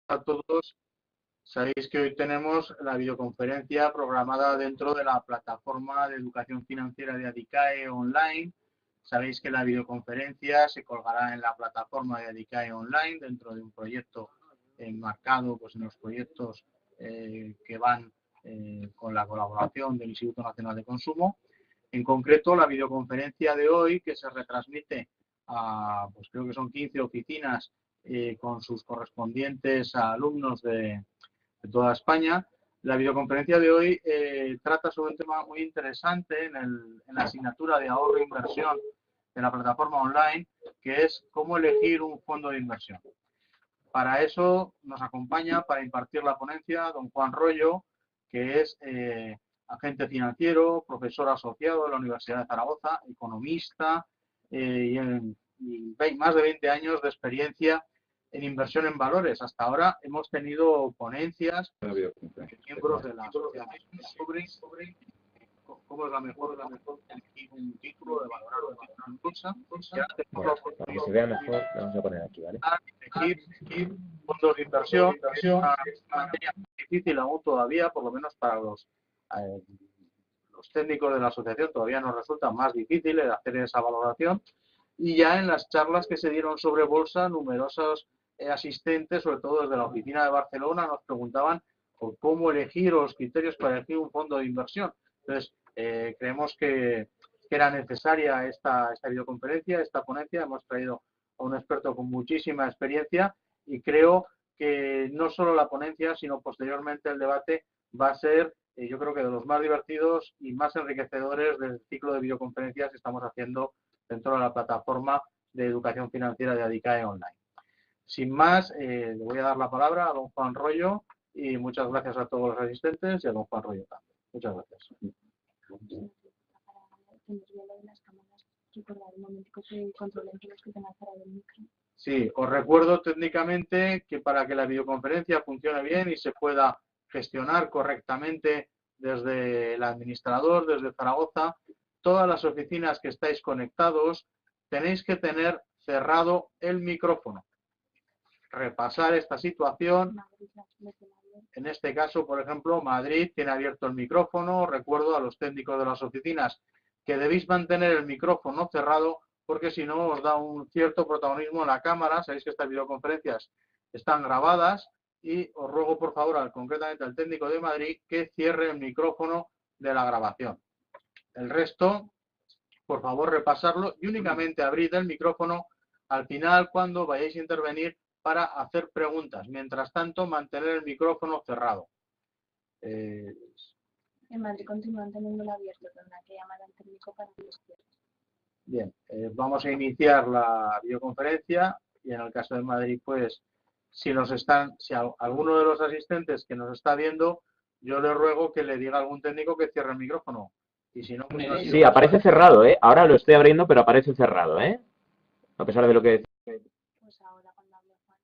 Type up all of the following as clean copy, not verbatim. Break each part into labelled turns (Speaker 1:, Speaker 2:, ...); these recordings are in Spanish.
Speaker 1: a todos. Sabéis que hoy tenemos la videoconferencia programada dentro de la plataforma de educación financiera de Adicae Online. Sabéis que la videoconferencia se colgará en la plataforma de Adicae Online dentro de un proyecto enmarcado pues, en los proyectos que van con la colaboración del Instituto Nacional de Consumo. En concreto, la videoconferencia de hoy, que se retransmite a, pues creo que son 15 oficinas con sus correspondientes alumnos de toda España. La videoconferencia de hoy trata sobre un tema muy interesante en la asignatura de ahorro e inversión de la plataforma online, que es cómo elegir un fondo de inversión. Para eso nos acompaña, para impartir la ponencia, don Juan Royo, que es agente financiero, profesor asociado de la Universidad de Zaragoza, economista y más de 20 años de experiencia en inversión en valores. Hasta ahora hemos tenido ponencias de miembros de la asociación sobre cómo es la mejor elegir un título de valorar o de valorar en bolsa.
Speaker 2: Bueno, para que se vea mejor, vamos a poner aquí, ¿vale?
Speaker 1: Elegir fondos de inversión es una materia difícil aún todavía, por lo menos para los técnicos de la asociación todavía nos resulta más difícil el hacer esa valoración. Y ya en las charlas que se dieron sobre bolsa, numerosos asistentes, sobre todo desde la oficina de Barcelona, nos preguntaban por cómo elegir o los criterios para elegir un fondo de inversión. Entonces, creemos que era necesaria esta videoconferencia, esta ponencia. Hemos traído a un experto con muchísima experiencia y creo que no solo la ponencia, sino posteriormente el debate va a ser, yo creo que de los más divertidos y más enriquecedores del ciclo de videoconferencias que estamos haciendo dentro de la plataforma de educación financiera de Adicae Online. Sin más, le voy a dar la palabra a don Juan Royo y muchas gracias a todos los asistentes y a don Juan Royo también. Muchas gracias. Sí, os recuerdo técnicamente que para que la videoconferencia funcione bien y se pueda gestionar correctamente desde el administrador, desde Zaragoza, todas las oficinas que estáis conectados tenéis que tener cerrado el micrófono. Repasar esta situación. En este caso, por ejemplo, Madrid tiene abierto el micrófono. Recuerdo a los técnicos de las oficinas que debéis mantener el micrófono cerrado porque si no os da un cierto protagonismo en la cámara. Sabéis que estas videoconferencias están grabadas y os ruego por favor, concretamente al técnico de Madrid, que cierre el micrófono de la grabación. El resto, por favor, repasarlo y únicamente abrid el micrófono al final cuando vayáis a intervenir para hacer preguntas. Mientras tanto, mantener el micrófono cerrado.
Speaker 3: En Madrid continúan teniéndolo abierto, tendrá que llamar al técnico para que lo cierre.
Speaker 1: Bien, vamos a iniciar la videoconferencia y en el caso de Madrid, pues, si alguno de los asistentes que nos está viendo, yo le ruego que le diga a algún técnico que cierre el micrófono. Y si no, pues,
Speaker 2: sí, aparece cerrado, ¿eh? Ahora lo estoy abriendo, pero aparece cerrado, ¿eh? A pesar de lo que...
Speaker 3: Pues ahora cuando hable Juan.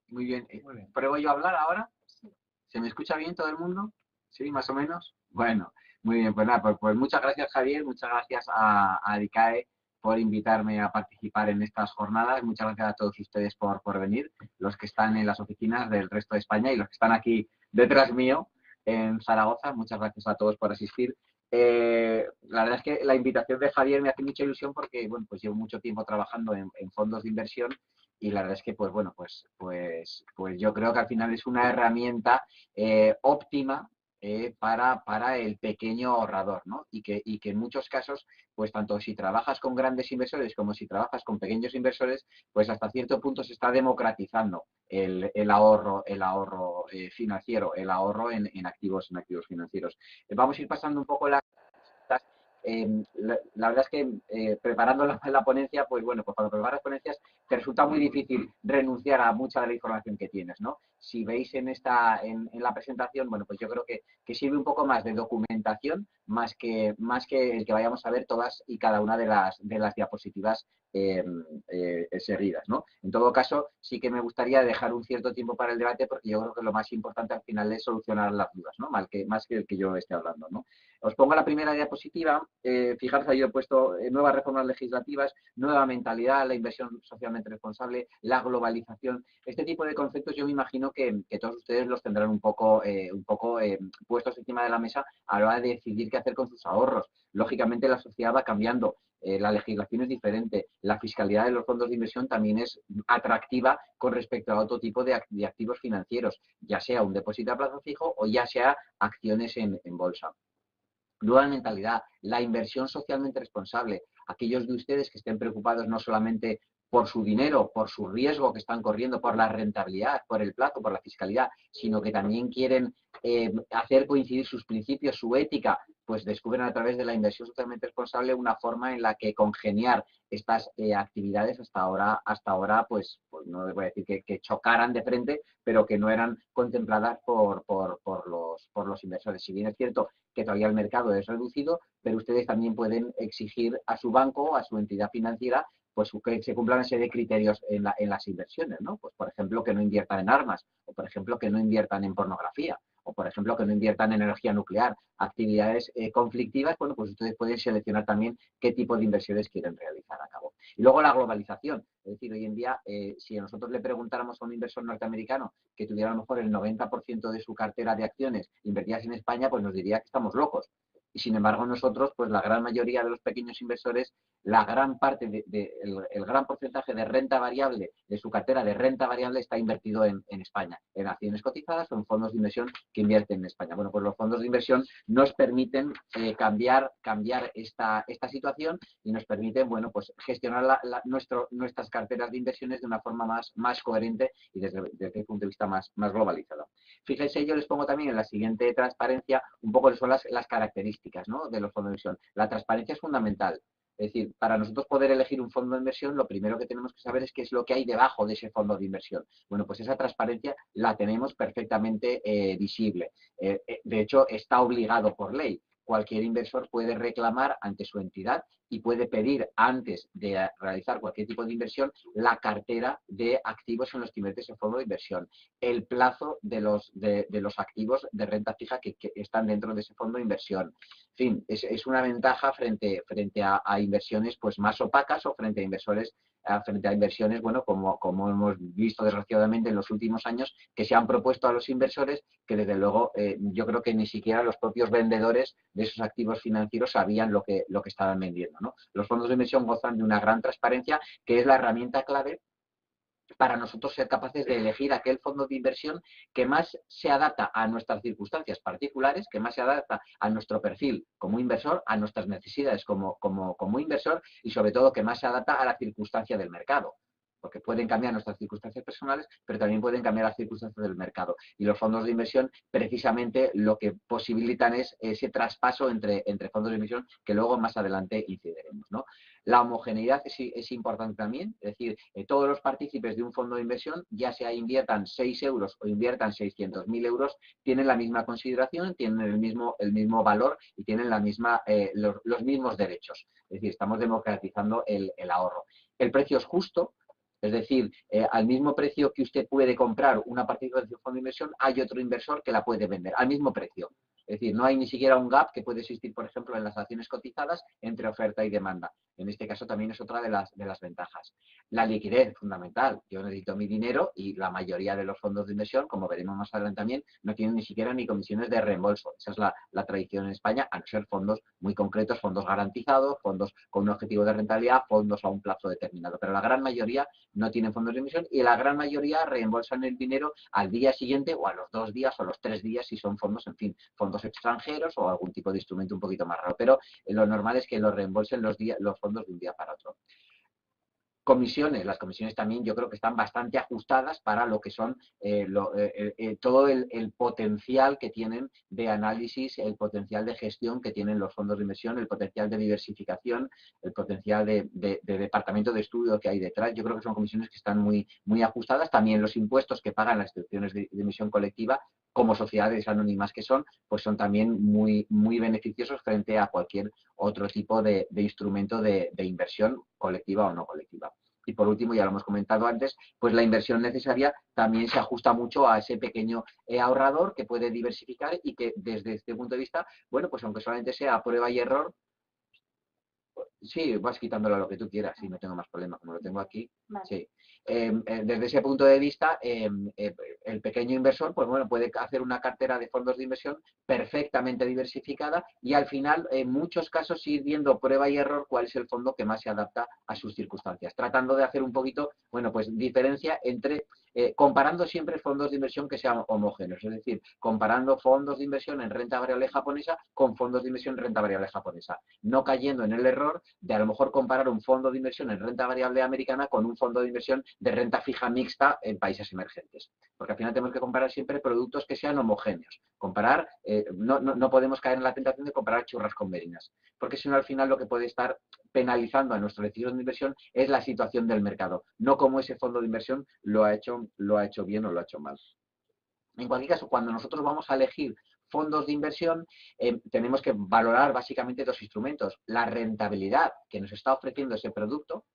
Speaker 4: Muy bien.
Speaker 1: Muy bien.
Speaker 4: ¿Pruebo yo a hablar ahora?
Speaker 3: Sí.
Speaker 4: ¿Se me escucha bien todo el mundo? ¿Sí, más o menos? Bueno, muy bien. Pues nada, pues muchas gracias, Javier. Muchas gracias a Adicae por invitarme a participar en estas jornadas. Muchas gracias a todos ustedes por venir, los que están en las oficinas del resto de España y los que están aquí detrás mío en Zaragoza. Muchas gracias a todos por asistir. La verdad es que la invitación de Javier me hace mucha ilusión porque, bueno, pues llevo mucho tiempo trabajando en fondos de inversión y la verdad es que, pues bueno, pues yo creo que al final es una herramienta óptima para el pequeño ahorrador, ¿no? Y que en muchos casos, pues tanto si trabajas con grandes inversores como si trabajas con pequeños inversores, pues hasta cierto punto se está democratizando el ahorro financiero, el ahorro en activos financieros. Vamos a ir pasando un poco la verdad es que preparando la ponencia, pues bueno, pues cuando preparas ponencias te resulta muy difícil renunciar a mucha de la información que tienes, ¿no? Si veis en la presentación, bueno, pues yo creo que sirve un poco más de documentación más que el que vayamos a ver todas y cada una de las diapositivas seguidas, ¿no? En todo caso, sí que me gustaría dejar un cierto tiempo para el debate porque yo creo que lo más importante al final es solucionar las dudas, ¿no? Más que el que yo esté hablando, ¿no? Os pongo la primera diapositiva. Fijaros, ahí he puesto nuevas reformas legislativas, nueva mentalidad, la inversión socialmente responsable, la globalización. Este tipo de conceptos yo me imagino que todos ustedes los tendrán un poco puestos encima de la mesa a la hora de decidir qué hacer con sus ahorros. Lógicamente la sociedad va cambiando, la legislación es diferente, la fiscalidad de los fondos de inversión también es atractiva con respecto a otro tipo de activos financieros, ya sea un depósito a plazo fijo o ya sea acciones en bolsa. Nueva mentalidad, la inversión socialmente responsable. Aquellos de ustedes que estén preocupados no solamente por su dinero, por su riesgo que están corriendo, por la rentabilidad, por el plazo, por la fiscalidad, sino que también quieren hacer coincidir sus principios, su ética, pues descubren a través de la inversión socialmente responsable una forma en la que congeniar estas actividades hasta ahora pues no voy a decir que chocaran de frente, pero que no eran contempladas por los inversores. Si bien es cierto que todavía el mercado es reducido, pero ustedes también pueden exigir a su banco, a su entidad financiera, pues que se cumplan una serie de criterios en las inversiones, ¿no? Pues por ejemplo que no inviertan en armas, o por ejemplo que no inviertan en pornografía, o por ejemplo que no inviertan en energía nuclear, actividades conflictivas. Bueno, pues ustedes pueden seleccionar también qué tipo de inversiones quieren realizar a cabo. Y luego la globalización, es decir, hoy en día si a nosotros le preguntáramos a un inversor norteamericano que tuviera a lo mejor el 90% de su cartera de acciones invertidas en España, pues nos diría que estamos locos. Y sin embargo nosotros, pues la gran mayoría de los pequeños inversores, la gran parte el gran porcentaje de renta variable de su cartera de renta variable está invertido en España, en acciones cotizadas o en fondos de inversión que invierten en España. Bueno, pues los fondos de inversión nos permiten cambiar esta situación y nos permiten, bueno, pues gestionar nuestras carteras de inversiones de una forma más coherente y desde el punto de vista más globalizado. Fíjense, yo les pongo también en la siguiente transparencia un poco son las características, ¿no?, de los fondos de inversión. La transparencia es fundamental. Es decir, para nosotros poder elegir un fondo de inversión, lo primero que tenemos que saber es qué es lo que hay debajo de ese fondo de inversión. Bueno, pues esa transparencia la tenemos perfectamente visible. De hecho, está obligado por ley. Cualquier inversor puede reclamar ante su entidad y puede pedir, antes de realizar cualquier tipo de inversión, la cartera de activos en los que invierte ese fondo de inversión, el plazo de los activos de renta fija que están dentro de ese fondo de inversión. En fin, es una ventaja frente a inversiones pues más opacas o frente a inversiones, bueno, como hemos visto desgraciadamente en los últimos años, que se han propuesto a los inversores que desde luego yo creo que ni siquiera los propios vendedores de esos activos financieros sabían lo que estaban vendiendo, ¿no? Los fondos de inversión gozan de una gran transparencia, que es la herramienta clave para nosotros ser capaces de elegir aquel fondo de inversión que más se adapta a nuestras circunstancias particulares, que más se adapta a nuestro perfil como inversor, a nuestras necesidades como inversor y sobre todo que más se adapta a la circunstancia del mercado. Porque pueden cambiar nuestras circunstancias personales, pero también pueden cambiar las circunstancias del mercado. Y los fondos de inversión, precisamente, lo que posibilitan es ese traspaso entre fondos de inversión que luego más adelante incidiremos, ¿no? La homogeneidad es importante también, es decir, todos los partícipes de un fondo de inversión, ya sea inviertan 6 euros o inviertan 600.000 euros, tienen la misma consideración, tienen el mismo valor y tienen los mismos derechos. Es decir, estamos democratizando el ahorro. El precio es justo. Es decir, al mismo precio que usted puede comprar una participación de un fondo de inversión, hay otro inversor que la puede vender al mismo precio. Es decir, no hay ni siquiera un gap que puede existir, por ejemplo, en las acciones cotizadas entre oferta y demanda. En este caso también es otra de las ventajas. La liquidez es fundamental. Yo necesito mi dinero y la mayoría de los fondos de inversión, como veremos más adelante también, no tienen ni siquiera ni comisiones de reembolso. Esa es la tradición en España, a no ser fondos muy concretos, fondos garantizados, fondos con un objetivo de rentabilidad, fondos a un plazo determinado. Pero la gran mayoría no tienen fondos de inversión y la gran mayoría reembolsan el dinero al día siguiente o a los 2 días o a los 3 días si son fondos, en fin, fondos extranjeros o algún tipo de instrumento un poquito más raro. Pero lo normal es que lo reembolsen los fondos de un día para otro. Comisiones, las comisiones también yo creo que están bastante ajustadas para lo que son todo el potencial que tienen de análisis, el potencial de gestión que tienen los fondos de inversión, el potencial de diversificación, el potencial de departamento de estudio que hay detrás. Yo creo que son comisiones que están muy ajustadas. También los impuestos que pagan las instituciones de emisión colectiva, como sociedades anónimas que son, pues son también muy beneficiosos frente a cualquier otro tipo de instrumento de inversión colectiva o no colectiva. Y por último, ya lo hemos comentado antes, pues la inversión necesaria también se ajusta mucho a ese pequeño ahorrador que puede diversificar y que desde este punto de vista, bueno, pues aunque solamente sea prueba y error, sí, vas quitándolo a lo que tú quieras, sí, no tengo más problema, como lo tengo aquí,
Speaker 3: Vale.
Speaker 4: sí. Desde ese punto de vista, el pequeño inversor, pues bueno, puede hacer una cartera de fondos de inversión perfectamente diversificada y al final, en muchos casos, ir viendo prueba y error cuál es el fondo que más se adapta a sus circunstancias, tratando de hacer un poquito, bueno, pues diferencia entre, comparando siempre fondos de inversión que sean homogéneos, es decir, comparando fondos de inversión en renta variable japonesa con fondos de inversión en renta variable japonesa, no cayendo en el error de a lo mejor comparar un fondo de inversión en renta variable americana con un fondo de inversión de renta fija mixta en países emergentes. Porque al final tenemos que comparar siempre productos que sean homogéneos. Comparar, no podemos caer en la tentación de comparar churras con merinas, porque si no al final lo que puede estar penalizando a nuestra decisión de inversión es la situación del mercado, no como ese fondo de inversión lo ha hecho bien o lo ha hecho mal. En cualquier caso, cuando nosotros vamos a elegir fondos de inversión, tenemos que valorar básicamente dos instrumentos. La rentabilidad que nos está ofreciendo ese producto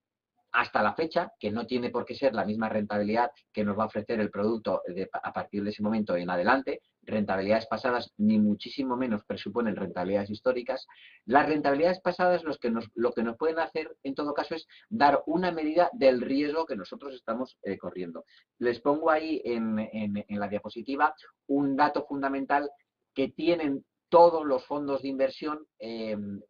Speaker 4: hasta la fecha, que no tiene por qué ser la misma rentabilidad que nos va a ofrecer el producto a partir de ese momento en adelante. Rentabilidades pasadas ni muchísimo menos presuponen rentabilidades históricas. Las rentabilidades pasadas lo que nos pueden hacer en todo caso es dar una medida del riesgo que nosotros estamos corriendo. Les pongo ahí en la diapositiva un dato fundamental que tienen todos los fondos de inversión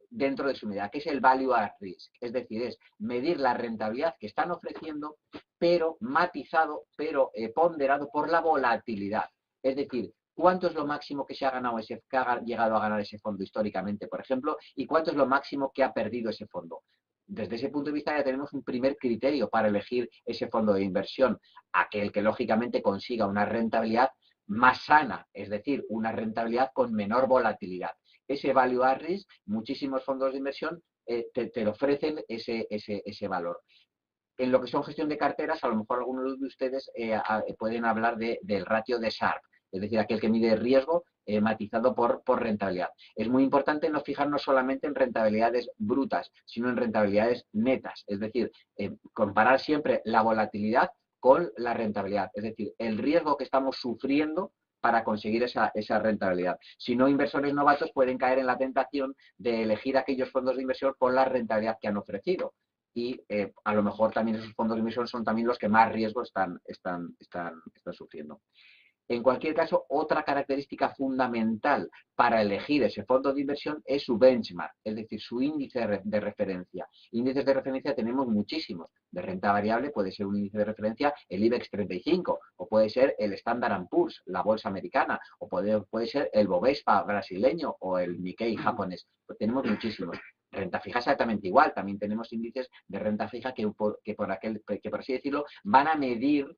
Speaker 4: dentro de su medida, que es el value at risk. Es decir, es medir la rentabilidad que están ofreciendo, pero matizado, pero ponderado por la volatilidad. Es decir, cuánto es lo máximo que se ha ganado que ha llegado a ganar ese fondo históricamente, por ejemplo, y cuánto es lo máximo que ha perdido ese fondo. Desde ese punto de vista ya tenemos un primer criterio para elegir ese fondo de inversión, aquel que lógicamente consiga una rentabilidad más sana, es decir, una rentabilidad con menor volatilidad. Ese value at risk, muchísimos fondos de inversión te ofrecen ese valor. En lo que son gestión de carteras, a lo mejor algunos de ustedes pueden hablar del ratio de Sharpe, es decir, aquel que mide riesgo matizado por rentabilidad. Es muy importante no fijarnos solamente en rentabilidades brutas, sino en rentabilidades netas, es decir, comparar siempre la volatilidad con la rentabilidad, es decir, el riesgo que estamos sufriendo para conseguir esa rentabilidad. Si no, inversores novatos pueden caer en la tentación de elegir aquellos fondos de inversión por la rentabilidad que han ofrecido. Y a lo mejor también esos fondos de inversión son también los que más riesgo están sufriendo. En cualquier caso, otra característica fundamental para elegir ese fondo de inversión es su benchmark, es decir, su índice de referencia. Índices de referencia tenemos muchísimos. De renta variable puede ser un índice de referencia el IBEX 35, o puede ser el Standard & Poor's, la bolsa americana, o puede ser el Bovespa brasileño o el Nikkei japonés. Pues tenemos muchísimos. Renta fija exactamente igual. También tenemos índices de renta fija que por así decirlo, van a medir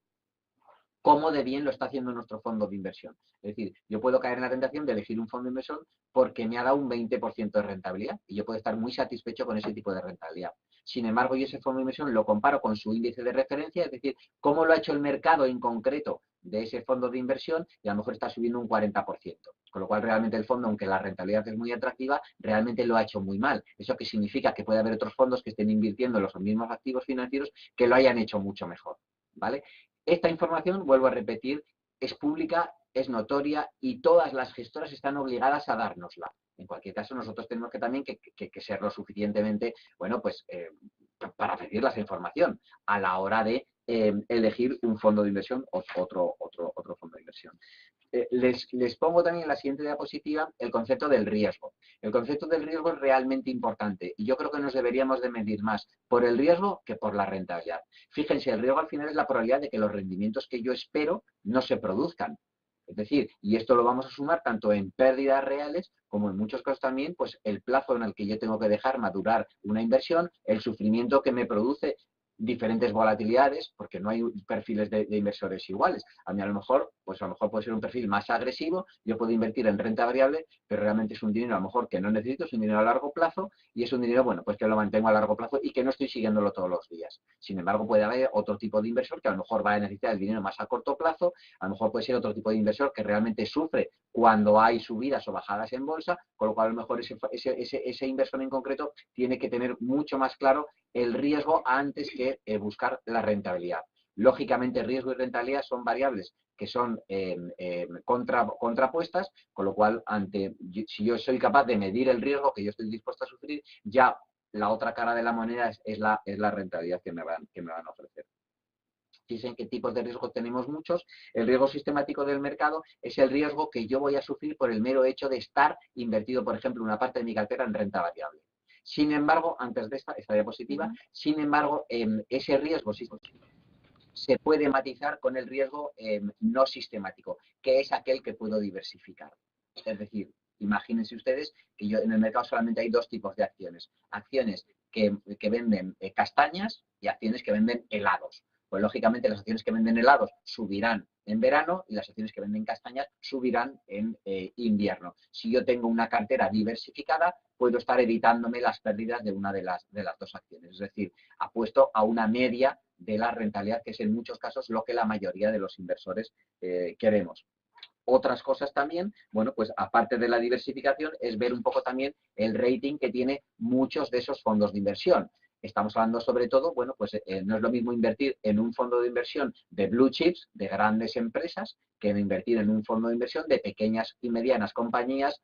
Speaker 4: cómo de bien lo está haciendo nuestro fondo de inversión. Es decir, yo puedo caer en la tentación de elegir un fondo de inversión porque me ha dado un 20% de rentabilidad y yo puedo estar muy satisfecho con ese tipo de rentabilidad. Sin embargo, yo ese fondo de inversión lo comparo con su índice de referencia, es decir, cómo lo ha hecho el mercado en concreto de ese fondo de inversión y a lo mejor está subiendo un 40%. Con lo cual, realmente el fondo, aunque la rentabilidad es muy atractiva, realmente lo ha hecho muy mal. ¿Eso qué significa? Que puede haber otros fondos que estén invirtiendo en los mismos activos financieros que lo hayan hecho mucho mejor, ¿vale? Esta información, vuelvo a repetir, es pública, es notoria y todas las gestoras están obligadas a dárnosla. En cualquier caso, nosotros tenemos que también que ser lo suficientemente, bueno, pues para pedirles la información a la hora de elegir un fondo de inversión o otro fondo de inversión. Les pongo también en la siguiente diapositiva el concepto del riesgo. El concepto del riesgo es realmente importante y yo creo que nos deberíamos de medir más por el riesgo que por la rentabilidad. Fíjense, el riesgo al final es la probabilidad de que los rendimientos que yo espero no se produzcan. Es decir, y esto lo vamos a sumar tanto en pérdidas reales como en muchos casos también, pues el plazo en el que yo tengo que dejar madurar una inversión, el sufrimiento que me produce diferentes volatilidades, porque no hay perfiles de inversores iguales. A mí a lo mejor pues a lo mejor puede ser un perfil más agresivo, yo puedo invertir en renta variable, pero realmente es un dinero a lo mejor que no necesito, es un dinero a largo plazo y es un dinero, bueno, pues que lo mantengo a largo plazo y que no estoy siguiéndolo todos los días. Sin embargo, puede haber otro tipo de inversor que a lo mejor va a necesitar el dinero más a corto plazo, a lo mejor puede ser otro tipo de inversor que realmente sufre cuando hay subidas o bajadas en bolsa, con lo cual a lo mejor ese inversor en concreto tiene que tener mucho más claro el riesgo antes que buscar la rentabilidad. Lógicamente, riesgo y rentabilidad son variables que son contrapuestas, con lo cual, si yo soy capaz de medir el riesgo que yo estoy dispuesto a sufrir, ya la otra cara de la moneda es la rentabilidad que me van a ofrecer. Dicen qué tipos de riesgo tenemos muchos. El riesgo sistemático del mercado es el riesgo que yo voy a sufrir por el mero hecho de estar invertido, por ejemplo, una parte de mi cartera en renta variable. Sin embargo, antes de esta diapositiva, sin embargo, ese riesgo se puede matizar con el riesgo no sistemático, que es aquel que puedo diversificar. Es decir, imagínense ustedes que en el mercado solamente hay dos tipos de acciones. Acciones que venden castañas y acciones que venden helados. Pues lógicamente las acciones que venden helados subirán en verano y las acciones que venden castañas subirán en invierno. Si yo tengo una cartera diversificada, puedo estar evitándome las pérdidas de una de las dos acciones. Es decir, apuesto a una media de la rentabilidad, que es en muchos casos lo que la mayoría de los inversores queremos. Otras cosas también, bueno, pues aparte de la diversificación, es ver un poco también el rating que tiene muchos de esos fondos de inversión. Estamos hablando sobre todo, bueno, pues no es lo mismo invertir en un fondo de inversión de blue chips, de grandes empresas, que invertir en un fondo de inversión de pequeñas y medianas compañías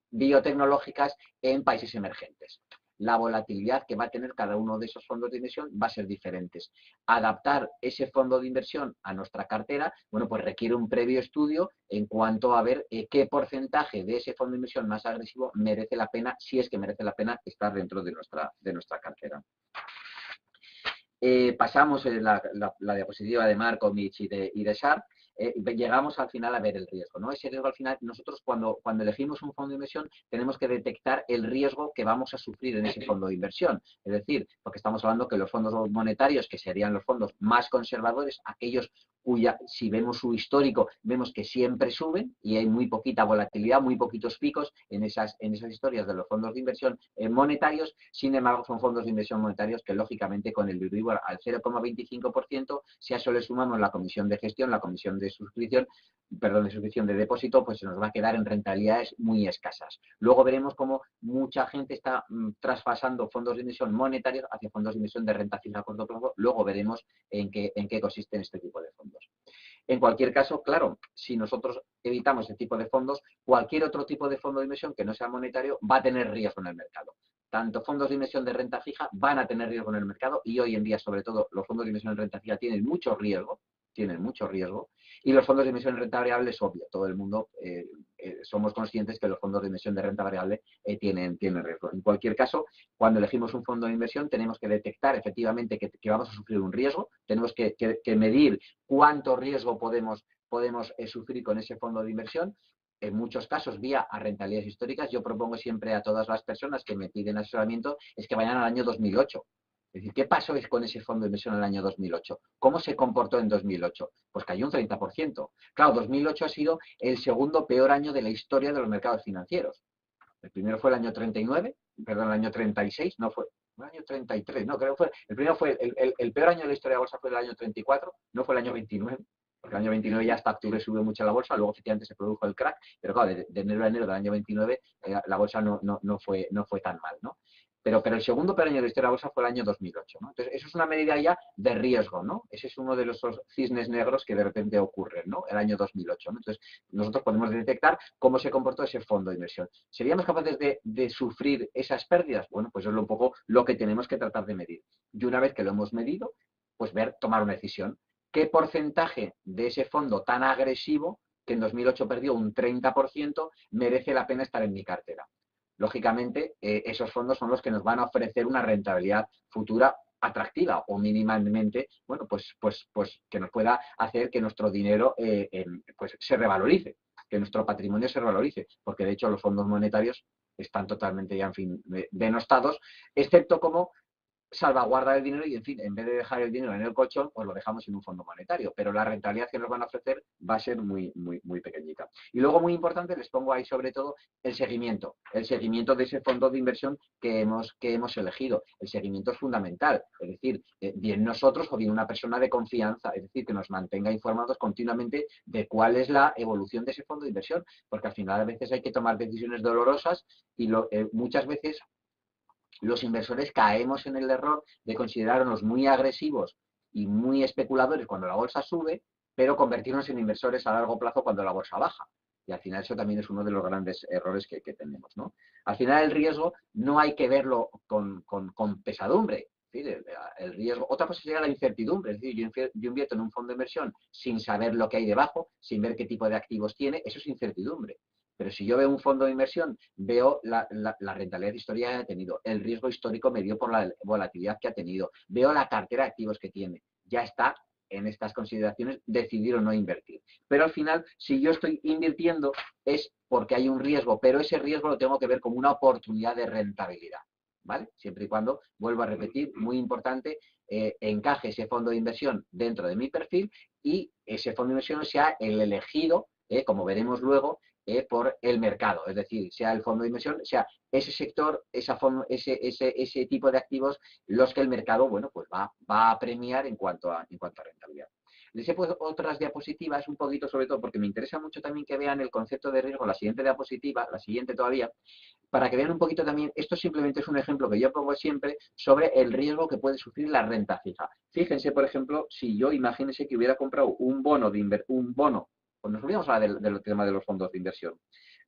Speaker 4: biotecnológicas en países emergentes. La volatilidad que va a tener cada uno de esos fondos de inversión va a ser diferente. Adaptar ese fondo de inversión a nuestra cartera, bueno, pues requiere un previo estudio en cuanto a ver qué porcentaje de ese fondo de inversión más agresivo merece la pena, si es que merece la pena estar dentro de nuestra cartera. Pasamos la diapositiva de Markovich y de Sharpe. Llegamos al final a ver el riesgo, ¿no? Ese riesgo al final, nosotros cuando elegimos un fondo de inversión tenemos que detectar el riesgo que vamos a sufrir en ese fondo de inversión. Es decir, porque estamos hablando que los fondos monetarios, que serían los fondos más conservadores, aquellos si vemos su histórico, vemos que siempre suben y hay muy poquita volatilidad, muy poquitos picos en esas historias de los fondos de inversión monetarios. Sin embargo, son fondos de inversión monetarios que lógicamente con el Euribor al 0,25%, si a eso le sumamos la comisión de gestión, la comisión de suscripción de depósito, pues se nos va a quedar en rentabilidades muy escasas. Luego veremos cómo mucha gente está traspasando fondos de inversión monetarios hacia fondos de inversión de renta fija a corto plazo. Luego veremos en qué consisten este tipo de fondos. En cualquier caso, claro, si nosotros evitamos este tipo de fondos, cualquier otro tipo de fondo de inversión que no sea monetario va a tener riesgo en el mercado. Tanto fondos de inversión de renta fija van a tener riesgo en el mercado y hoy en día, sobre todo, los fondos de inversión en renta fija tienen mucho riesgo y los fondos de inversión en renta variable es obvio, todo el mundo somos conscientes que los fondos de inversión de renta variable tienen riesgo. En cualquier caso, cuando elegimos un fondo de inversión tenemos que detectar efectivamente que vamos a sufrir un riesgo, tenemos que medir cuánto riesgo podemos sufrir con ese fondo de inversión. En muchos casos, vía a rentabilidades históricas. Yo propongo siempre a todas las personas que me piden asesoramiento es que vayan al año 2008. Es decir, ¿qué pasó con ese fondo de inversión en el año 2008? ¿Cómo se comportó en 2008? Pues cayó un 30%. Claro, 2008 ha sido el segundo peor año de la historia de los mercados financieros. El primero fue el año 39, perdón, el año 36, no fue el año 33, no, creo que fue, el primero fue, el peor año de la historia de la bolsa fue el año 34, no fue el año 29, porque el año 29 ya hasta octubre subió mucho la bolsa, luego efectivamente se produjo el crack, pero claro, de enero a enero del año 29 la bolsa no fue tan mal, ¿no? Pero el segundo peor año de la historia de la bolsa fue el año 2008, ¿no? Entonces, eso es una medida ya de riesgo, ¿no? Ese es uno de los cisnes negros que de repente ocurren, ¿no? El año 2008, ¿no? Entonces, nosotros podemos detectar cómo se comportó ese fondo de inversión. ¿Seríamos capaces de sufrir esas pérdidas? Bueno, pues es un poco lo que tenemos que tratar de medir. Y una vez que lo hemos medido, pues tomar una decisión. ¿Qué porcentaje de ese fondo tan agresivo, que en 2008 perdió un 30%, merece la pena estar en mi cartera? Lógicamente, esos fondos son los que nos van a ofrecer una rentabilidad futura atractiva o mínimamente, bueno, pues que nos pueda hacer que nuestro dinero pues se revalorice, que nuestro patrimonio se revalorice, porque de hecho los fondos monetarios están totalmente ya, en fin, denostados, excepto como salvaguardar el dinero y, en fin, en vez de dejar el dinero en el colchón, pues lo dejamos en un fondo monetario. Pero la rentabilidad que nos van a ofrecer va a ser muy, muy, muy pequeñita. Y luego, muy importante, les pongo ahí sobre todo el seguimiento de ese fondo de inversión que hemos elegido. El seguimiento es fundamental. Es decir, bien nosotros o bien una persona de confianza, es decir, que nos mantenga informados continuamente de cuál es la evolución de ese fondo de inversión. Porque al final a veces hay que tomar decisiones dolorosas y muchas veces los inversores caemos en el error de considerarnos muy agresivos y muy especuladores cuando la bolsa sube, pero convertirnos en inversores a largo plazo cuando la bolsa baja. Y al final eso también es uno de los grandes errores que tenemos, ¿no? Al final el riesgo no hay que verlo con pesadumbre. Es decir, el riesgo, otra cosa sería la incertidumbre. Es decir, yo invierto en un fondo de inversión sin saber lo que hay debajo, sin ver qué tipo de activos tiene, eso es incertidumbre. Pero si yo veo un fondo de inversión, veo la rentabilidad histórica que ha tenido, el riesgo histórico medido por la volatilidad que ha tenido, veo la cartera de activos que tiene. Ya está en estas consideraciones decidir o no invertir. Pero al final, si yo estoy invirtiendo es porque hay un riesgo, pero ese riesgo lo tengo que ver como una oportunidad de rentabilidad. ¿Vale? Siempre y cuando, vuelvo a repetir, muy importante, encaje ese fondo de inversión dentro de mi perfil y ese fondo de inversión sea el elegido, como veremos luego, por el mercado, es decir, sea el fondo de inversión, sea ese sector, ese tipo de activos, los que el mercado, bueno, pues va a premiar en cuanto a rentabilidad. Les he puesto otras diapositivas un poquito, sobre todo porque me interesa mucho también que vean el concepto de riesgo, la siguiente diapositiva, la siguiente todavía, para que vean un poquito también, esto simplemente es un ejemplo que yo pongo siempre sobre el riesgo que puede sufrir la renta fija. Fíjense, por ejemplo, si yo, imagínense que hubiera comprado un bono, pues nos olvidamos ahora del tema de los fondos de inversión,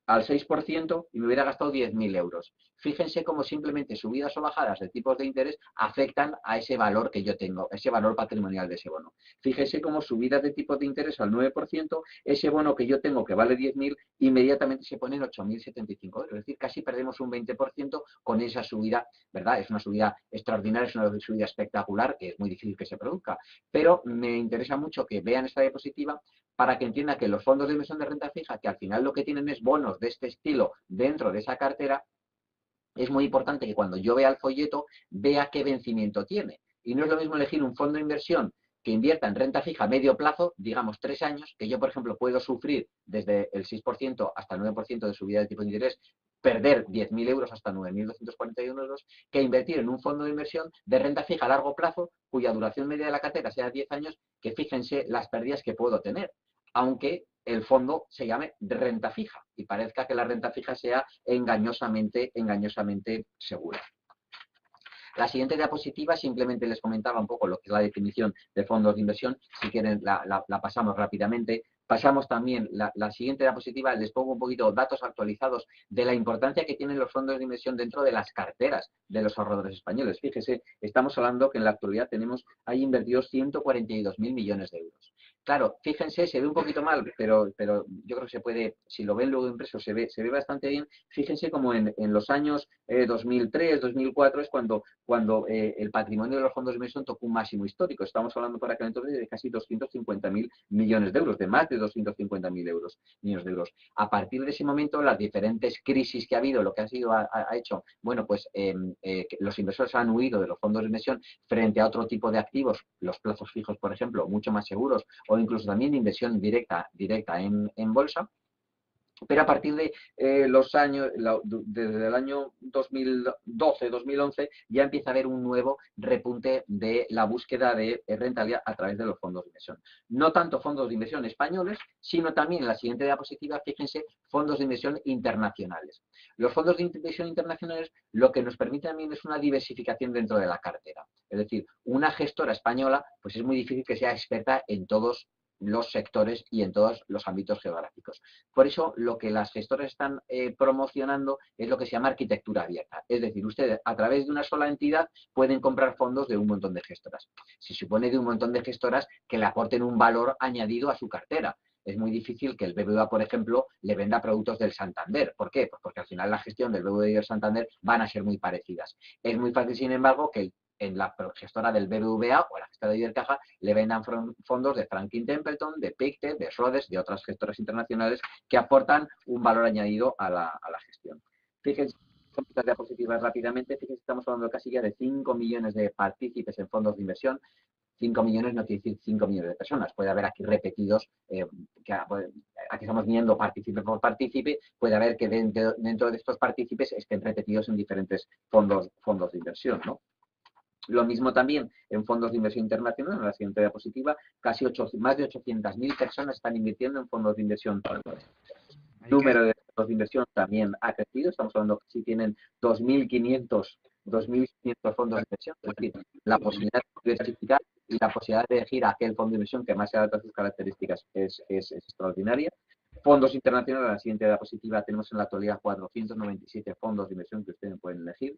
Speaker 4: al 6% y me hubiera gastado 10.000 euros. Fíjense cómo simplemente subidas o bajadas de tipos de interés afectan a ese valor que yo tengo, ese valor patrimonial de ese bono. Fíjense cómo subidas de tipos de interés al 9%, ese bono que yo tengo que vale 10.000, inmediatamente se pone en 8.075 euros. Es decir, casi perdemos un 20% con esa subida, ¿verdad? Es una subida extraordinaria, es una subida espectacular, que es muy difícil que se produzca. Pero me interesa mucho que vean esta diapositiva para que entiendan que los fondos de inversión de renta fija, que al final lo que tienen es bonos de este estilo dentro de esa cartera, es muy importante que cuando yo vea el folleto, vea qué vencimiento tiene. Y no es lo mismo elegir un fondo de inversión que invierta en renta fija a medio plazo, digamos 3 años, que yo, por ejemplo, puedo sufrir desde el 6% hasta el 9% de subida de tipo de interés, perder 10.000 euros hasta 9.241 euros, que invertir en un fondo de inversión de renta fija a largo plazo, cuya duración media de la cartera sea 10 años, que fíjense las pérdidas que puedo tener, aunque el fondo se llame renta fija y parezca que la renta fija sea engañosamente segura. La siguiente diapositiva simplemente les comentaba un poco lo que es la definición de fondos de inversión. Si quieren la pasamos rápidamente. Pasamos también, la siguiente diapositiva, les pongo un poquito datos actualizados de la importancia que tienen los fondos de inversión dentro de las carteras de los ahorradores españoles. Fíjese, estamos hablando que en la actualidad hay invertidos 142.000 millones de euros. Claro, fíjense, se ve un poquito mal, pero yo creo que se puede, si lo ven luego impreso, se ve bastante bien. Fíjense como en los años 2003, 2004 es cuando el patrimonio de los fondos de inversión tocó un máximo histórico. Estamos hablando para aquel entonces de casi 250.000 millones de euros, de más de 250.000 millones de euros. A partir de ese momento, las diferentes crisis que ha habido, lo que ha hecho, bueno, pues los inversores han huido de los fondos de inversión frente a otro tipo de activos, los plazos fijos, por ejemplo, mucho más seguros, o incluso también inversión directa en bolsa. Pero a partir de los años, desde el año 2012-2011, ya empieza a haber un nuevo repunte de la búsqueda de rentabilidad a través de los fondos de inversión. No tanto fondos de inversión españoles, sino también en la siguiente diapositiva, fíjense, fondos de inversión internacionales. Los fondos de inversión internacionales lo que nos permite también es una diversificación dentro de la cartera. Es decir, una gestora española, pues es muy difícil que sea experta en todos los sectores y en todos los ámbitos geográficos. Por eso, lo que las gestoras están promocionando es lo que se llama arquitectura abierta. Es decir, ustedes a través de una sola entidad pueden comprar fondos de un montón de gestoras. Se supone de un montón de gestoras que le aporten un valor añadido a su cartera. Es muy difícil que el BBVA, por ejemplo, le venda productos del Santander. ¿Por qué? Pues porque al final la gestión del BBVA y del Santander van a ser muy parecidas. Es muy fácil, sin embargo, que en la gestora del BBVA o la gestora de Ibercaja le vendan fondos de Franklin Templeton, de Pictet, de Schroders, de otras gestoras internacionales que aportan un valor añadido a la gestión. Fíjense, son estas diapositivas rápidamente. Fíjense, estamos hablando casi ya de 5 millones de partícipes en fondos de inversión. 5 millones no quiere decir 5 millones de personas. Puede haber aquí repetidos, aquí estamos viendo partícipe por partícipe, puede haber que dentro de estos partícipes estén repetidos en diferentes fondos de inversión, ¿no? Lo mismo también en fondos de inversión internacional, en la siguiente diapositiva, más de 800.000 personas están invirtiendo en fondos de inversión. El número de fondos de inversión también ha crecido, estamos hablando que si tienen 2.500 fondos de inversión, es decir, la posibilidad de diversificar y la posibilidad de elegir aquel fondo de inversión que más se adapta a sus características es extraordinaria. Fondos internacionales, en la siguiente diapositiva, tenemos en la actualidad 497 fondos de inversión que ustedes pueden elegir.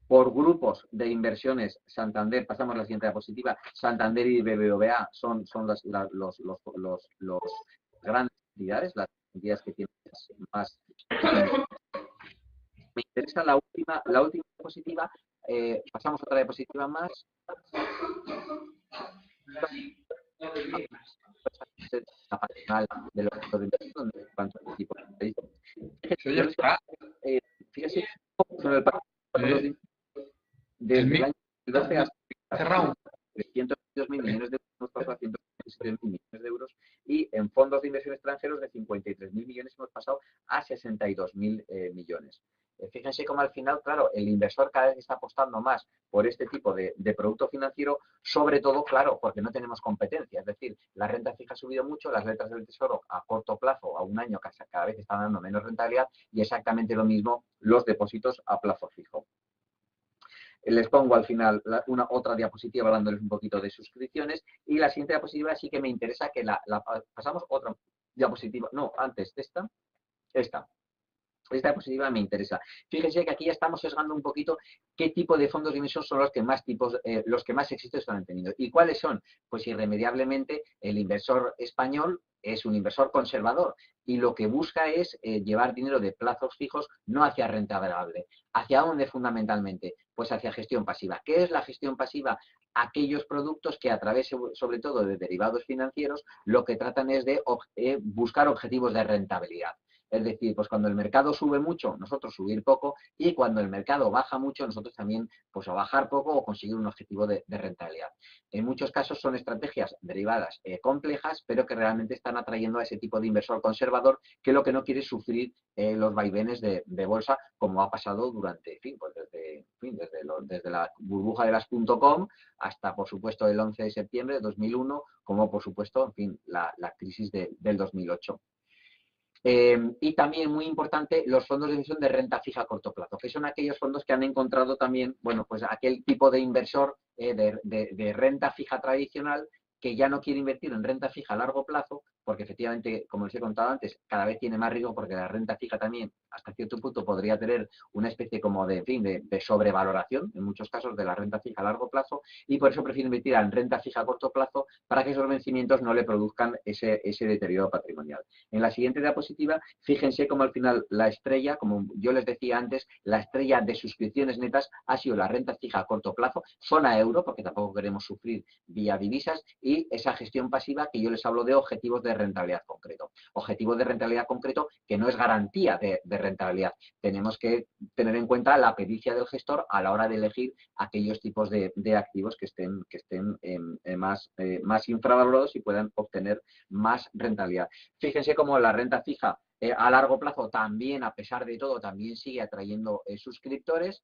Speaker 4: Por grupos de inversiones, Santander, pasamos a la siguiente diapositiva, Santander y BBVA son los grandes entidades, las entidades que tienen más. Me interesa la última diapositiva, pasamos a otra diapositiva más. La patronal de los fondos de inversión, en cuanto a tipo de fíjese cómo el patrón desde el año 2012 hasta 322.000 millones de euros, hemos pasado a 177.000 millones de euros, y en fondos de inversión extranjeros de 53.000 millones hemos pasado a 62.000 millones. Fíjense cómo al final, claro, el inversor cada vez está apostando más por este tipo de producto financiero, sobre todo, claro, porque no tenemos competencia. Es decir, la renta fija ha subido mucho, las letras del tesoro a corto plazo, a un año, cada vez están dando menos rentabilidad, y exactamente lo mismo los depósitos a plazo fijo. Les pongo al final otra diapositiva hablándoles un poquito de suscripciones, y la siguiente diapositiva sí que me interesa que pasamos otra diapositiva, no, antes de esta diapositiva me interesa. Fíjense que aquí ya estamos sesgando un poquito qué tipo de fondos de inversión son los que más éxito están teniendo. ¿Y cuáles son? Pues irremediablemente el inversor español es un inversor conservador y lo que busca es llevar dinero de plazos fijos no hacia renta variable. ¿Hacia dónde fundamentalmente? Pues hacia gestión pasiva. ¿Qué es la gestión pasiva? Aquellos productos que a través, sobre todo de derivados financieros, lo que tratan es de buscar objetivos de rentabilidad. Es decir, pues cuando el mercado sube mucho, nosotros subir poco, y cuando el mercado baja mucho, nosotros también pues o bajar poco o conseguir un objetivo de rentabilidad. En muchos casos son estrategias derivadas complejas, pero que realmente están atrayendo a ese tipo de inversor conservador que lo que no quiere es sufrir los vaivenes de bolsa, como ha pasado durante, desde la burbuja de las .com hasta, por supuesto, el 11 de septiembre de 2001, como, por supuesto, la crisis del 2008. Y también, muy importante, los fondos de inversión de renta fija a corto plazo, que son aquellos fondos que han encontrado también, bueno, pues aquel tipo de inversor de renta fija tradicional que ya no quiere invertir en renta fija a largo plazo, porque efectivamente, como les he contado antes, cada vez tiene más riesgo porque la renta fija también, hasta cierto punto, podría tener una especie como de sobrevaloración, en muchos casos, de la renta fija a largo plazo, y por eso prefiere invertir en renta fija a corto plazo para que esos vencimientos no le produzcan ese deterioro patrimonial. En la siguiente diapositiva, fíjense cómo al final la estrella, como yo les decía antes, la estrella de suscripciones netas ha sido la renta fija a corto plazo, zona euro, porque tampoco queremos sufrir vía divisas, y esa gestión pasiva que yo les hablo de objetivos de rentabilidad concreto. Objetivos de rentabilidad concreto que no es garantía de rentabilidad. Tenemos que tener en cuenta la pericia del gestor a la hora de elegir aquellos tipos de activos que estén más infravalorados y puedan obtener más rentabilidad. Fíjense cómo la renta fija a largo plazo también, a pesar de todo, también sigue atrayendo suscriptores,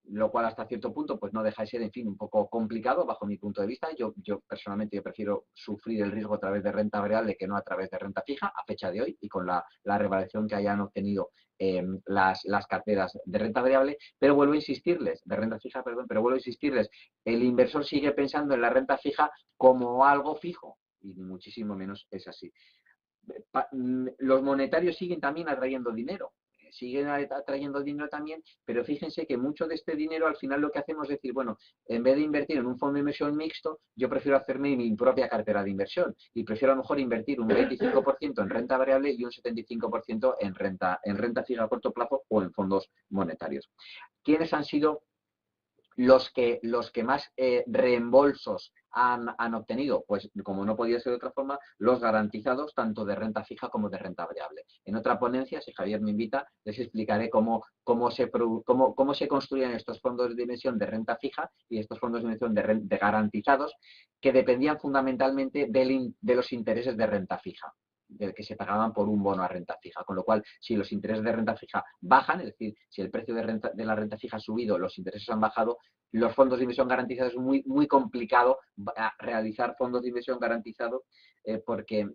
Speaker 4: lo cual hasta cierto punto pues no deja de ser, en fin, un poco complicado bajo mi punto de vista. Yo personalmente prefiero sufrir el riesgo a través de renta variable que no a través de renta fija a fecha de hoy y con la revalorización que hayan obtenido las carteras de renta variable, pero vuelvo a insistirles, de renta fija, perdón, pero vuelvo a insistirles, el inversor sigue pensando en la renta fija como algo fijo y muchísimo menos es así. Los monetarios siguen también atrayendo dinero. Siguen atrayendo dinero también, pero fíjense que mucho de este dinero al final lo que hacemos es decir, bueno, en vez de invertir en un fondo de inversión mixto, yo prefiero hacerme mi propia cartera de inversión y prefiero a lo mejor invertir un 25% en renta variable y un 75% en renta fija a corto plazo o en fondos monetarios. ¿Quiénes han sido los que más reembolsos han obtenido? Pues, como no podía ser de otra forma, los garantizados tanto de renta fija como de renta variable. En otra ponencia, si Javier me invita, les explicaré cómo se construían estos fondos de inversión de renta fija y estos fondos de inversión de garantizados, que dependían fundamentalmente de los intereses de renta fija, del que se pagaban por un bono a renta fija, con lo cual si los intereses de renta fija bajan, es decir, si el precio de la renta fija ha subido, los intereses han bajado, los fondos de inversión garantizados es muy complicado realizar fondos de inversión garantizados porque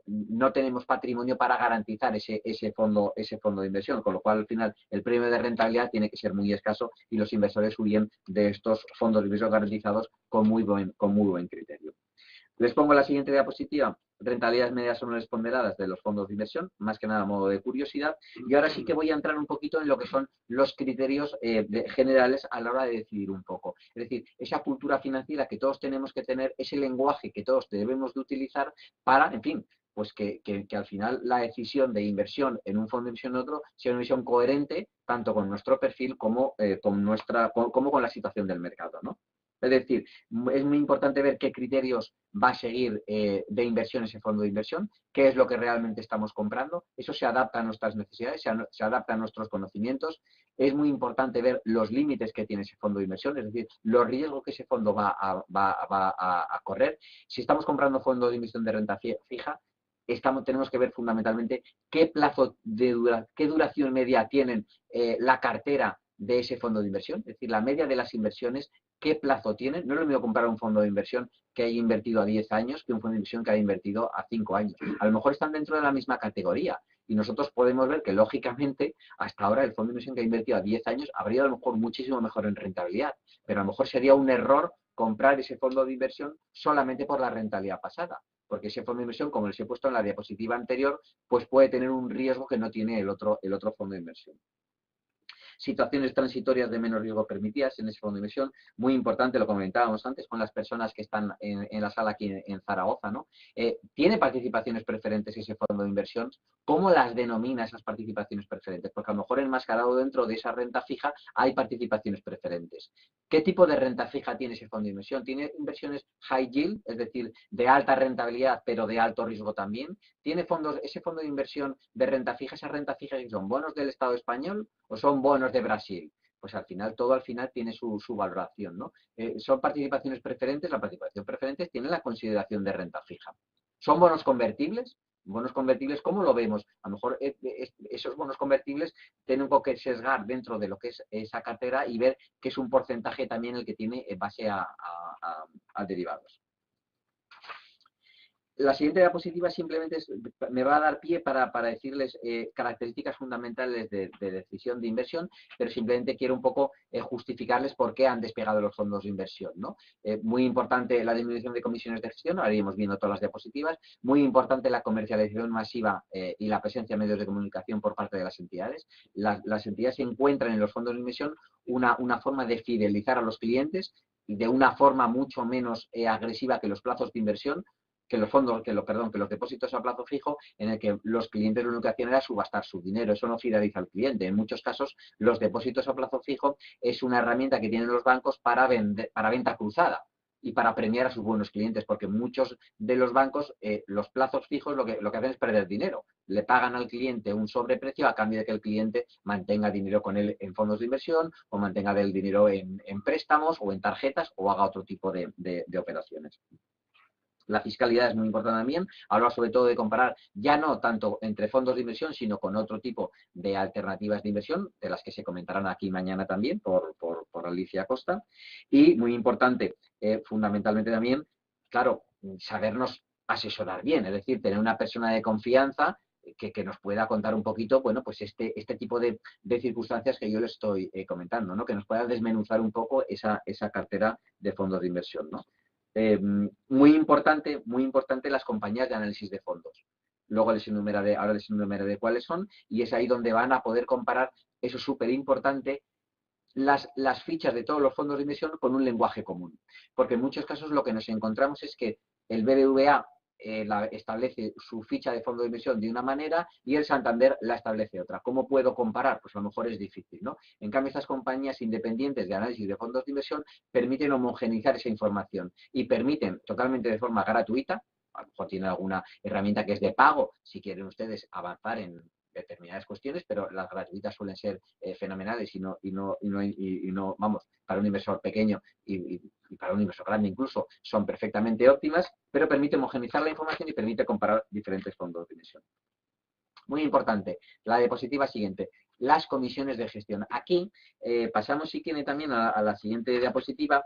Speaker 4: no tenemos patrimonio para garantizar ese fondo de inversión, con lo cual al final el premio de rentabilidad tiene que ser muy escaso y los inversores huyen de estos fondos de inversión garantizados con muy buen criterio. Les pongo la siguiente diapositiva, rentabilidades medias anuales ponderadas de los fondos de inversión, más que nada a modo de curiosidad. Y ahora sí que voy a entrar un poquito en lo que son los criterios generales a la hora de decidir un poco. Es decir, esa cultura financiera que todos tenemos que tener, ese lenguaje que todos debemos de utilizar para, en fin, pues que al final la decisión de inversión en un fondo de inversión en otro sea una visión coherente tanto con nuestro perfil como con la situación del mercado, ¿no? Es decir, es muy importante ver qué criterios va a seguir de inversión ese fondo de inversión, qué es lo que realmente estamos comprando. Eso se adapta a nuestras necesidades, se adapta a nuestros conocimientos. Es muy importante ver los límites que tiene ese fondo de inversión, es decir, los riesgos que ese fondo va a correr. Si estamos comprando fondos de inversión de renta fija, tenemos que ver fundamentalmente qué qué duración media tienen la cartera de ese fondo de inversión, es decir, la media de las inversiones, qué plazo tienen. No es lo mismo comprar un fondo de inversión que haya invertido a 10 años que un fondo de inversión que haya invertido a 5 años. A lo mejor están dentro de la misma categoría y nosotros podemos ver que, lógicamente, hasta ahora el fondo de inversión que ha invertido a 10 años habría a lo mejor muchísimo mejor en rentabilidad, pero a lo mejor sería un error comprar ese fondo de inversión solamente por la rentabilidad pasada, porque ese fondo de inversión, como les he puesto en la diapositiva anterior, pues puede tener un riesgo que no tiene el otro fondo de inversión. Situaciones transitorias de menos riesgo permitidas en ese fondo de inversión, muy importante, lo comentábamos antes con las personas que están en la sala aquí en Zaragoza, ¿no? ¿Tiene participaciones preferentes ese fondo de inversión? ¿Cómo las denomina esas participaciones preferentes? Porque a lo mejor enmascarado dentro de esa renta fija hay participaciones preferentes. ¿Qué tipo de renta fija tiene ese fondo de inversión? ¿Tiene inversiones high yield, es decir, de alta rentabilidad pero de alto riesgo también? ¿Tiene ese fondo de inversión de renta fija, esas renta fija que son bonos del Estado español o son bonos de Brasil? Pues al final, todo al final tiene su valoración, ¿no? ¿Son participaciones preferentes? La participación preferentes tiene la consideración de renta fija. ¿Son bonos convertibles? Bonos convertibles, ¿cómo lo vemos? A lo mejor esos bonos convertibles tienen un poco que sesgar dentro de lo que es esa cartera y ver que es un porcentaje también el que tiene en base a derivados. La siguiente diapositiva simplemente me va a dar pie para decirles características fundamentales de decisión de inversión, pero simplemente quiero un poco justificarles por qué han despegado los fondos de inversión, ¿no? Muy importante la disminución de comisiones de gestión, ahora iremos viendo todas las diapositivas. Muy importante la comercialización masiva y la presencia de medios de comunicación por parte de las entidades. Las entidades encuentran en los fondos de inversión una forma de fidelizar a los clientes de una forma mucho menos agresiva que los plazos de inversión, que los depósitos a plazo fijo, en el que los clientes lo único que hacían era subastar su dinero. Eso no fideliza al cliente. En muchos casos, los depósitos a plazo fijo es una herramienta que tienen los bancos para venta cruzada y para premiar a sus buenos clientes, porque muchos de los bancos, los plazos fijos lo que hacen es perder dinero. Le pagan al cliente un sobreprecio a cambio de que el cliente mantenga dinero con él en fondos de inversión o mantenga el dinero en préstamos o en tarjetas o haga otro tipo de operaciones. La fiscalidad es muy importante también. Habla sobre todo de comparar ya no tanto entre fondos de inversión, sino con otro tipo de alternativas de inversión, de las que se comentarán aquí mañana también por Alicia Costa. Y muy importante, fundamentalmente también, claro, sabernos asesorar bien, es decir, tener una persona de confianza que nos pueda contar un poquito, bueno, pues este tipo de circunstancias que yo les estoy comentando, ¿no? Que nos pueda desmenuzar un poco esa cartera de fondos de inversión, ¿no? Muy importante las compañías de análisis de fondos. Luego ahora les enumeraré cuáles son, y es ahí donde van a poder comparar, eso es súper importante, las fichas de todos los fondos de inversión con un lenguaje común. Porque en muchos casos lo que nos encontramos es que el BBVA establece su ficha de fondo de inversión de una manera y el Santander la establece otra. ¿Cómo puedo comparar? Pues a lo mejor es difícil, ¿no? En cambio, estas compañías independientes de análisis de fondos de inversión permiten homogeneizar esa información y permiten totalmente de forma gratuita, a lo mejor tienen alguna herramienta que es de pago, si quieren ustedes avanzar en determinadas cuestiones, pero las gratuitas suelen ser fenomenales y no, vamos, para un inversor pequeño y para un inversor grande incluso, son perfectamente óptimas, pero permite homogeneizar la información y permite comparar diferentes fondos de inversión. Muy importante, la diapositiva siguiente, las comisiones de gestión. Aquí pasamos, si quieren, también a la siguiente diapositiva.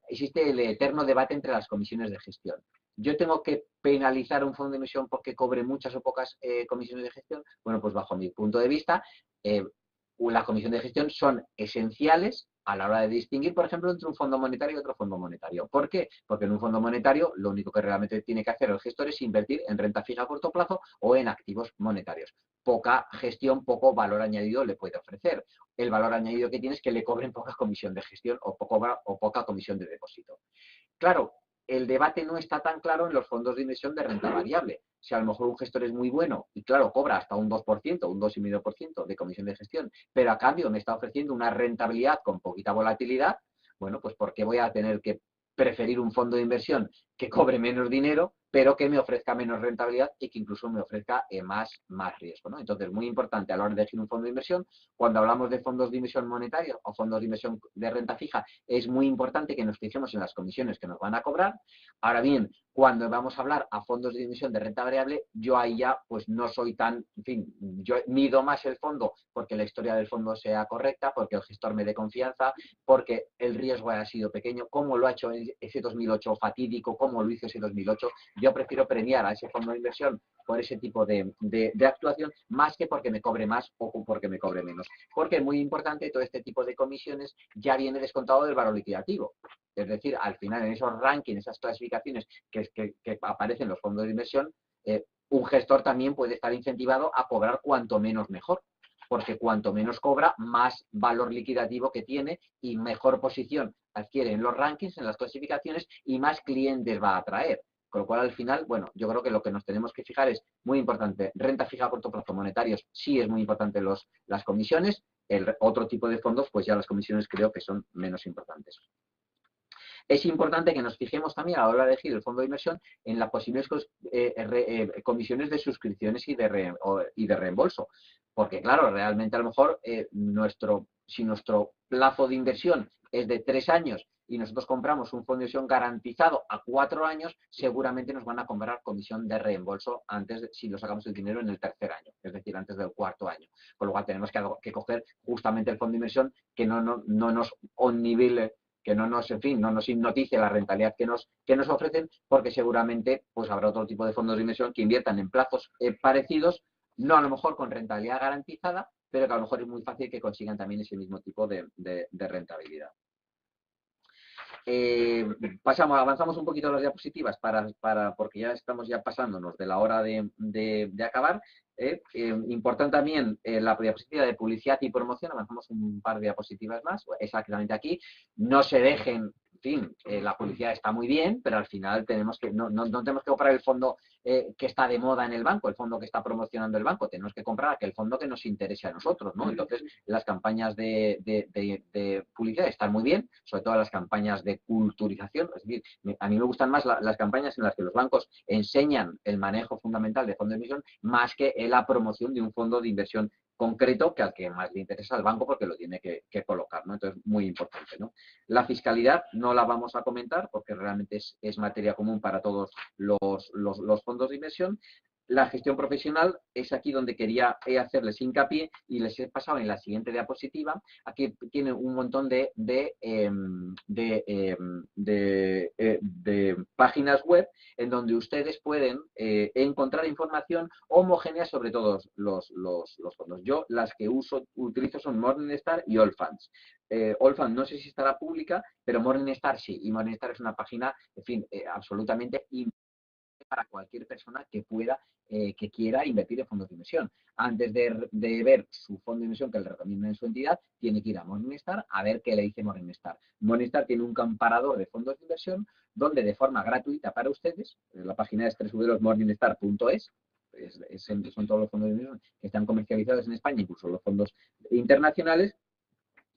Speaker 4: Existe el eterno debate entre las comisiones de gestión. ¿Yo tengo que penalizar un fondo de inversión porque cobre muchas o pocas comisiones de gestión? Bueno, pues bajo mi punto de vista, las comisiones de gestión son esenciales a la hora de distinguir, por ejemplo, entre un fondo monetario y otro fondo monetario. ¿Por qué? Porque en un fondo monetario lo único que realmente tiene que hacer el gestor es invertir en renta fija a corto plazo o en activos monetarios. Poca gestión, poco valor añadido le puede ofrecer. El valor añadido que tiene es que le cobren poca comisión de gestión o poca comisión de depósito. Claro, el debate no está tan claro en los fondos de inversión de renta variable. Si a lo mejor un gestor es muy bueno y claro, cobra hasta un 2%, un 2,5% de comisión de gestión, pero a cambio me está ofreciendo una rentabilidad con poquita volatilidad, bueno, pues ¿por qué voy a tener que preferir un fondo de inversión que cobre menos dinero, pero que me ofrezca menos rentabilidad y que incluso me ofrezca más riesgo, ¿no? Entonces, muy importante a la hora de elegir un fondo de inversión, cuando hablamos de fondos de inversión monetarios o fondos de inversión de renta fija, es muy importante que nos fijemos en las comisiones que nos van a cobrar. Ahora bien, cuando vamos a hablar a fondos de inversión de renta variable, yo ahí ya pues no soy tan, en fin, yo mido más el fondo porque la historia del fondo sea correcta, porque el gestor me dé confianza, porque el riesgo haya sido pequeño, como lo ha hecho ese 2008 fatídico, como lo hizo ese 2008. Yo prefiero premiar a ese fondo de inversión por ese tipo de actuación, más que porque me cobre más o porque me cobre menos. Porque es muy importante, todo este tipo de comisiones ya viene descontado del valor liquidativo. Es decir, al final en esos rankings, esas clasificaciones que aparecen en los fondos de inversión, un gestor también puede estar incentivado a cobrar cuanto menos mejor. Porque cuanto menos cobra, más valor liquidativo que tiene y mejor posición adquiere en los rankings, en las clasificaciones y más clientes va a atraer. Con lo cual, al final, bueno, yo creo que lo que nos tenemos que fijar es muy importante. Renta fija a corto plazo, monetarios, sí es muy importante las comisiones. El otro tipo de fondos, pues ya las comisiones creo que son menos importantes. Es importante que nos fijemos también a la hora de elegir el fondo de inversión en las posibles comisiones de suscripciones y de reembolso. Porque, claro, realmente a lo mejor si nuestro plazo de inversión es de 3 años y nosotros compramos un fondo de inversión garantizado a 4 años, seguramente nos van a cobrar comisión de reembolso si lo sacamos el dinero en el tercer año, es decir, antes del cuarto año. Con lo cual tenemos que coger justamente el fondo de inversión que no nos onnivele, que no nos hipnotice la rentabilidad que nos ofrecen, porque seguramente pues habrá otro tipo de fondos de inversión que inviertan en plazos parecidos, no a lo mejor con rentabilidad garantizada, pero que a lo mejor es muy fácil que consigan también ese mismo tipo de rentabilidad. Avanzamos un poquito las diapositivas porque ya estamos pasándonos de la hora de acabar. Importante también la diapositiva de publicidad y promoción. Avanzamos un par de diapositivas más, exactamente aquí. No se dejen, en fin, la publicidad está muy bien, pero al final no tenemos que comprar el fondo que está de moda en el banco, el fondo que está promocionando el banco. Tenemos que comprar aquel fondo que nos interese a nosotros, ¿no? Entonces, las campañas de publicidad están muy bien, sobre todo las campañas de culturización. Es decir, a mí me gustan más las campañas en las que los bancos enseñan el manejo fundamental de fondos de inversión más que la promoción de un fondo de inversión concreto, que al que más le interesa al banco porque lo tiene que colocar, ¿no? Entonces, muy importante, ¿no? La fiscalidad no la vamos a comentar porque realmente es materia común para todos los fondos de inversión. La gestión profesional es aquí donde quería hacerles hincapié y les he pasado en la siguiente diapositiva. Aquí tiene un montón de páginas web en donde ustedes pueden encontrar información homogénea sobre todos los fondos. Yo las que utilizo son Morningstar y Allfunds. Allfunds no sé si estará pública, pero Morningstar sí. Y Morningstar es una página, en fin, absolutamente importante para cualquier persona que quiera invertir en fondos de inversión. Antes de ver su fondo de inversión que le recomienda en su entidad, tiene que ir a Morningstar a ver qué le dice Morningstar. Morningstar tiene un comparador de fondos de inversión donde de forma gratuita para ustedes, la página es www.morningstar.es, son todos los fondos de inversión que están comercializados en España, incluso los fondos internacionales,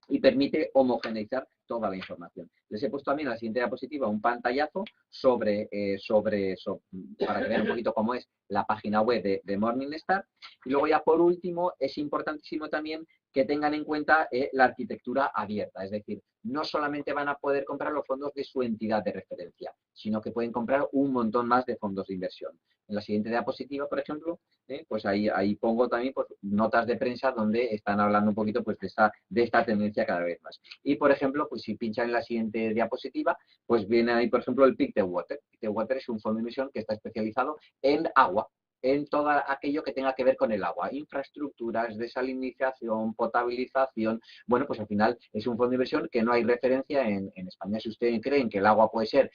Speaker 4: y permite homogeneizar toda la información. Les he puesto también en la siguiente diapositiva un pantallazo para que vean un poquito cómo es la página web de Morningstar. Y luego ya por último es importantísimo también que tengan en cuenta la arquitectura abierta, es decir, no solamente van a poder comprar los fondos de su entidad de referencia, sino que pueden comprar un montón más de fondos de inversión. En la siguiente diapositiva, por ejemplo, pues ahí pongo también pues, notas de prensa donde están hablando un poquito pues, de esta tendencia cada vez más. Y, por ejemplo, pues si pinchan en la siguiente diapositiva, pues viene ahí, por ejemplo, el Pick-the-Water. Pick-the-Water es un fondo de inversión que está especializado en agua, en todo aquello que tenga que ver con el agua, infraestructuras, desalinización, potabilización. Bueno, pues al final es un fondo de inversión que no hay referencia en España. Si ustedes creen que el agua puede ser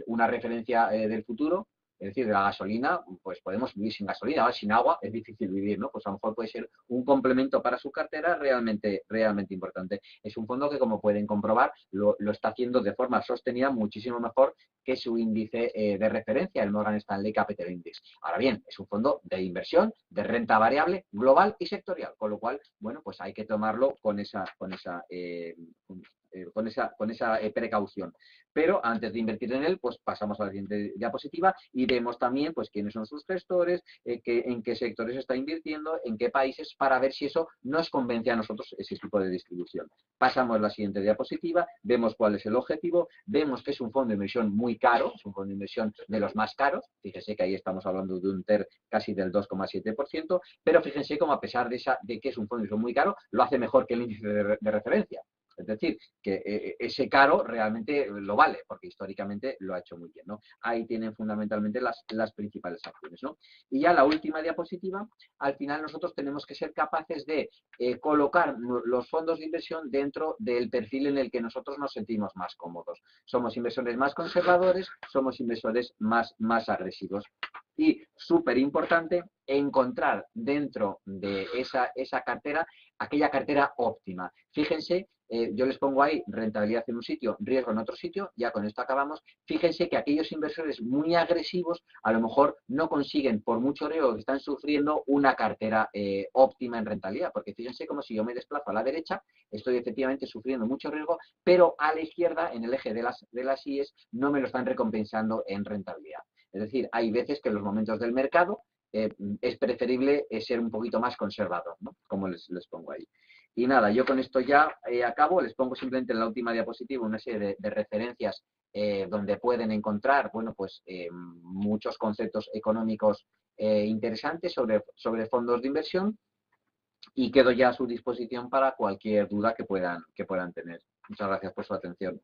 Speaker 4: una referencia del futuro, es decir, de la gasolina, pues podemos vivir sin gasolina. Ahora, sin agua es difícil vivir, ¿no? Pues a lo mejor puede ser un complemento para su cartera realmente importante. Es un fondo que, como pueden comprobar, lo está haciendo de forma sostenida muchísimo mejor que su índice de referencia, el Morgan Stanley Capital Index. Ahora bien, es un fondo de inversión, de renta variable, global y sectorial, con lo cual, bueno, pues hay que tomarlo con esa precaución. Pero antes de invertir en él, pues pasamos a la siguiente diapositiva y vemos también pues quiénes son sus gestores, en qué sectores está invirtiendo, en qué países, para ver si eso nos convence a nosotros ese tipo de distribución. Pasamos a la siguiente diapositiva, vemos cuál es el objetivo, vemos que es un fondo de inversión muy caro, es un fondo de inversión de los más caros, fíjense que ahí estamos hablando de un TER casi del 2,7%, pero fíjense cómo a pesar de que es un fondo de inversión muy caro, lo hace mejor que el índice de referencia. Es decir, que ese caro realmente lo vale, porque históricamente lo ha hecho muy bien, ¿no? Ahí tienen fundamentalmente las principales acciones, ¿no? Y ya la última diapositiva, al final nosotros tenemos que ser capaces de colocar los fondos de inversión dentro del perfil en el que nosotros nos sentimos más cómodos. Somos inversores más conservadores, somos inversores más agresivos. Y súper importante encontrar dentro de esa cartera aquella cartera óptima. Fíjense, yo les pongo ahí rentabilidad en un sitio, riesgo en otro sitio, ya con esto acabamos. Fíjense que aquellos inversores muy agresivos a lo mejor no consiguen, por mucho riesgo que están sufriendo, una cartera óptima en rentabilidad, porque fíjense como si yo me desplazo a la derecha, estoy efectivamente sufriendo mucho riesgo, pero a la izquierda, en el eje de las IES, no me lo están recompensando en rentabilidad. Es decir, hay veces que en los momentos del mercado es preferible ser un poquito más conservador, ¿no? Como les pongo ahí. Y nada, yo con esto ya acabo, les pongo simplemente en la última diapositiva una serie de referencias donde pueden encontrar, bueno, pues muchos conceptos económicos interesantes sobre fondos de inversión, y quedo ya a su disposición para cualquier duda que puedan tener. Muchas gracias por su atención.